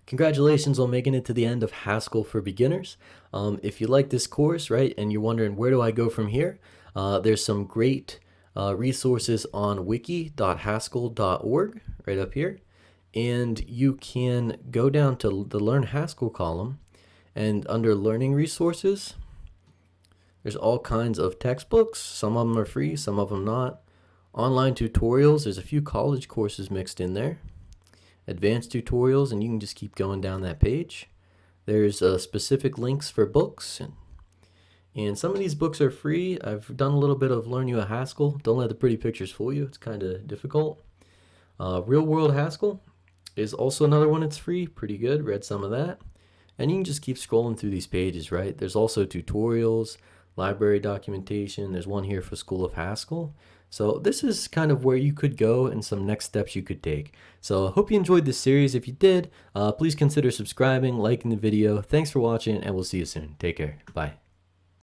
Congratulations on making it to the end of Haskell for Beginners. If you like this course, right, and you're wondering where do I go from here, there's some great resources on wiki.haskell.org right up here. And you can go down to the Learn Haskell column, and under Learning Resources, there's all kinds of textbooks. Some of them are free, some of them not. Online tutorials, there's a few college courses mixed in there. Advanced tutorials, and you can just keep going down that page. There's specific links for books, and some of these books are free. I've done a little bit of Learn You a Haskell. Don't let the pretty pictures fool you. It's kind of difficult. Real World Haskell is also another one that's free. Pretty good. Read some of that. And you can just keep scrolling through these pages, right? There's also tutorials, library documentation. There's one here for School of Haskell. So this is kind of where you could go and some next steps you could take. So I hope you enjoyed this series. If you did, please consider subscribing, liking the video. Thanks for watching, and we'll see you soon. Take care. Bye.